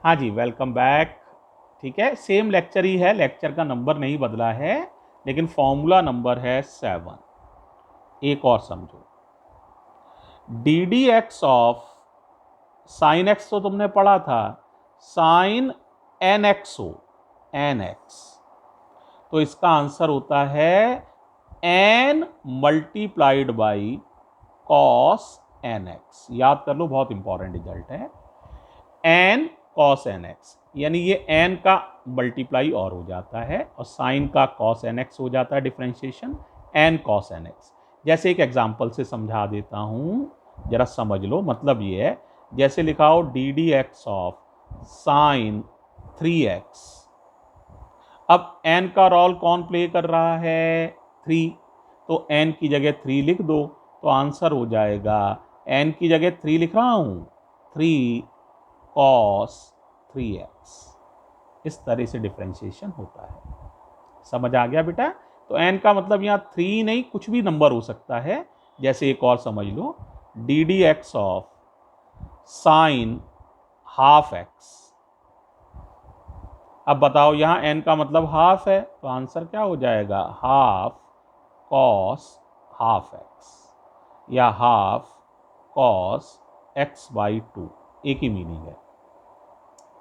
हाँ जी, welcome back. ठीक है, सेम लेक्चर ही है, लेक्चर का नंबर नहीं बदला है, लेकिन फॉर्मूला नंबर है 7। एक और समझो, d d x of sine x तो तुमने पढ़ा था, साइन एन एक्स हो, एन एक्स, तो इसका आंसर होता है n multiplied by cos n x. याद कर लो, बहुत इंपॉर्टेंट रिजल्ट है। एन कॉस एन एक्स, यानी ये एन का मल्टीप्लाई और हो जाता है और साइन का कॉस एन एक्स हो जाता है differentiation, n cos n x. जैसे एक एग्जांपल से समझा देता हूं, जरा समझ लो। मतलब ये है, जैसे लिखाओ d d x of sine 3x। अब एन का रोल कौन प्ले कर रहा है? 3, तो एन की जगह 3 लिख दो, तो आंसर हो जाएगा, एन की जगह 3 लिख रहा हूं, 3 cos 3x। इस तरह से डिफ्रेंशिएशन होता है। समझ आ गया बेटा? तो n का मतलब यहाँ 3 नहीं, कुछ भी नंबर हो सकता है। जैसे एक और समझ लो, d d x of sine half x. अब बताओ, यहाँ n का मतलब हाफ है, तो आंसर क्या हो जाएगा? हाफ कॉस हाफ एक्स, या हाफ कॉस एक्स बाई 2। एक ही मीनिंग है।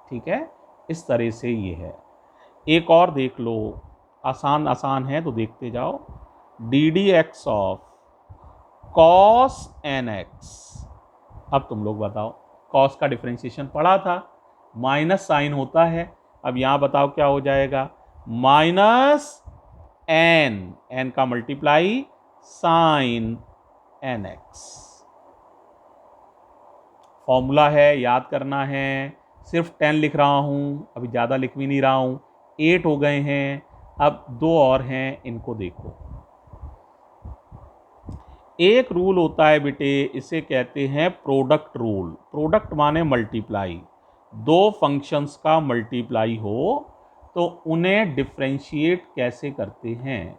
ठीक है, इस तरह से ये है। एक और देख लो, आसान आसान है तो देखते जाओ। D d x of cos n x. अब तुम लोग बताओ, कॉस का डिफरेंशिएशन पढ़ा था, माइनस साइन होता है। अब यहां बताओ क्या हो जाएगा? माइनस एन, एन का multiply sine n x. Formula है, याद करना है। सिर्फ 10 लिख रहा हूँ, अभी ज़्यादा लिख भी नहीं रहा हूँ। 8 हो गए हैं, अब 2 और हैं, इनको देखो। एक रूल होता है बेटे, इसे कहते हैं प्रोडक्ट रूल। प्रोडक्ट माने मल्टीप्लाई। दो फंक्शंस का मल्टीप्लाई हो तो उन्हें डिफ्रेंशिएट कैसे करते हैं?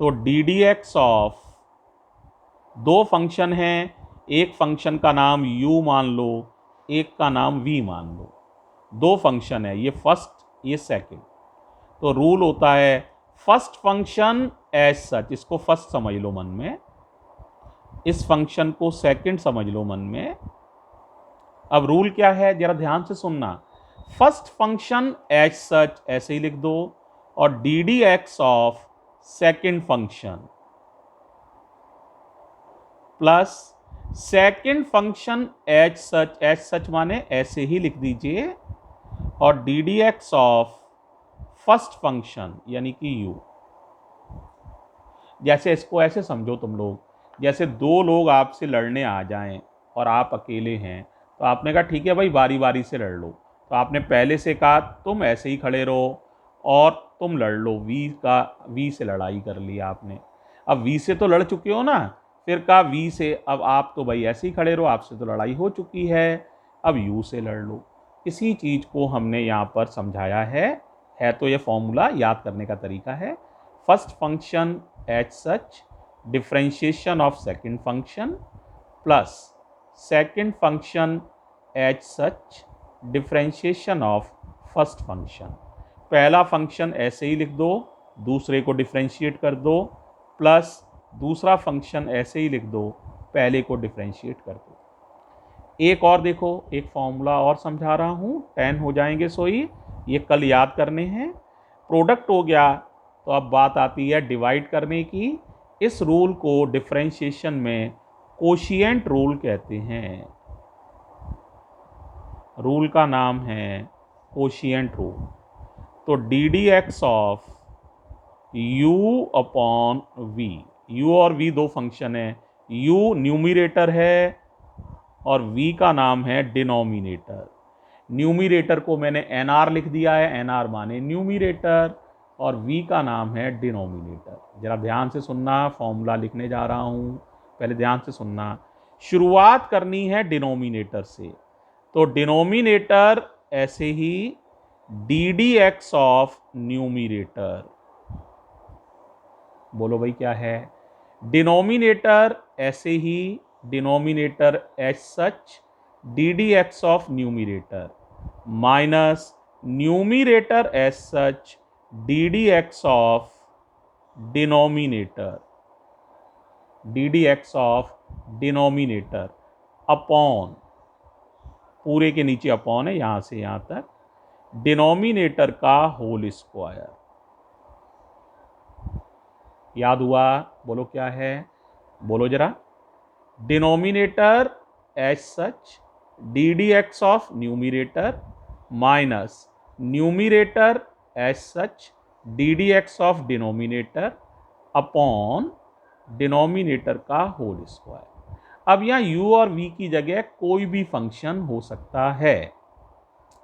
तो डी डी एक्स ऑफ, दो फंक्शन हैं, एक फंक्शन का नाम u मान लो, एक का नाम v मान लो। दो फंक्शन है, ये फर्स्ट ये सेकंड। तो रूल होता है फर्स्ट फंक्शन एज सच, इसको फर्स्ट समझ लो मन में, इस फंक्शन को सेकंड समझ लो मन में। अब रूल क्या है, जरा ध्यान से सुनना। फर्स्ट फंक्शन एज सच ऐसे ही लिख दो, और d d x of second function plus second function as such माने ऐसे ही लिख दीजिए, और d d x of first function यानी कि u। जैसे इसको ऐसे समझो तुम लोग, जैसे दो लोग आपसे लड़ने आ जाएं और आप अकेले हैं, तो आपने कहा ठीक है भाई, बारी बारी से लड़ लो। तो आपने पहले से कहा तुम ऐसे ही खड़े रहो और तुम लड़ लो, वी से लड़ाई कर ली आपने। अब वी से तो लड़ चुके हो ना, फिर कहा वी से अब आप तो भाई ऐसे ही खड़े रहो, आपसे तो लड़ाई हो चुकी है, अब यू से लड़ लो। इसी चीज़ को हमने यहाँ पर समझाया है तो ये फॉर्मूला याद करने का तरीका है। First function as such, differentiation of second function, plus second function as such, differentiation of first function. पहला फंक्शन ऐसे ही लिख दो, दूसरे को डिफ्रेंशिएट कर दो, प्लस दूसरा फंक्शन ऐसे ही लिख दो, पहले को डिफ्रेंशिएट कर दो। एक और देखो, एक फॉर्मूला और समझा रहा हूँ, 10 हो जाएंगे सोई, ये कल याद करने हैं। प्रोडक्ट हो गया, तो अब बात आती है डिवाइड करने की। इस रूल को डिफरेंशिएशन में कोशिएंट रूल कहते हैं। रूल का नाम है कोशिएंट रूल। तो D d x of u upon v, u और v दो फंक्शन है, u न्यूमिरेटर है और v का नाम है डिनोमिनेटर। न्यूमिरेटर को मैंने nr लिख दिया है, nr माने न्यूमिरेटर, और v का नाम है डिनोमिनेटर। जरा ध्यान से सुनना, फॉर्मूला लिखने जा रहा हूं, पहले ध्यान से सुनना। शुरुआत करनी है डिनोमिनेटर से, तो डिनोमिनेटर ऐसे ही d d x of numerator. बोलो भाई क्या है? डिनोमिनेटर ऐसे ही, denominator as such, d d x of numerator, minus numerator as such d d x of denominator, d d x of denominator upon, पूरे के नीचे अपॉन है यहां से यहां तक, डिनोमिनेटर का होल स्क्वायर। याद हुआ? बोलो क्या है, बोलो जरा। Denominator as such d d x of numerator minus numerator as such d d x of denominator upon denominator का होल स्क्वायर। अब यहाँ u और v की जगह कोई भी फंक्शन हो सकता है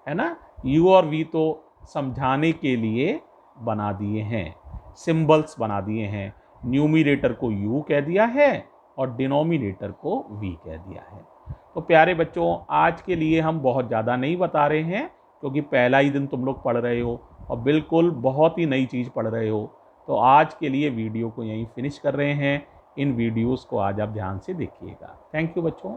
ना। u और v तो समझाने के लिए बना दिए हैं, सिंबल्स बना दिए हैं। न्यूमिरेटर को u कह दिया है और डिनोमिनेटर को v कह दिया है। तो प्यारे बच्चों, आज के लिए हम बहुत ज़्यादा नहीं बता रहे हैं क्योंकि पहला ही दिन तुम लोग पढ़ रहे हो और बिल्कुल बहुत ही नई चीज़ पढ़ रहे हो। तो आज के लिए वीडियो को यहीं फिनिश कर रहे हैं। इन वीडियोस को आज आप ध्यान से देखिएगा। थैंक यू बच्चों।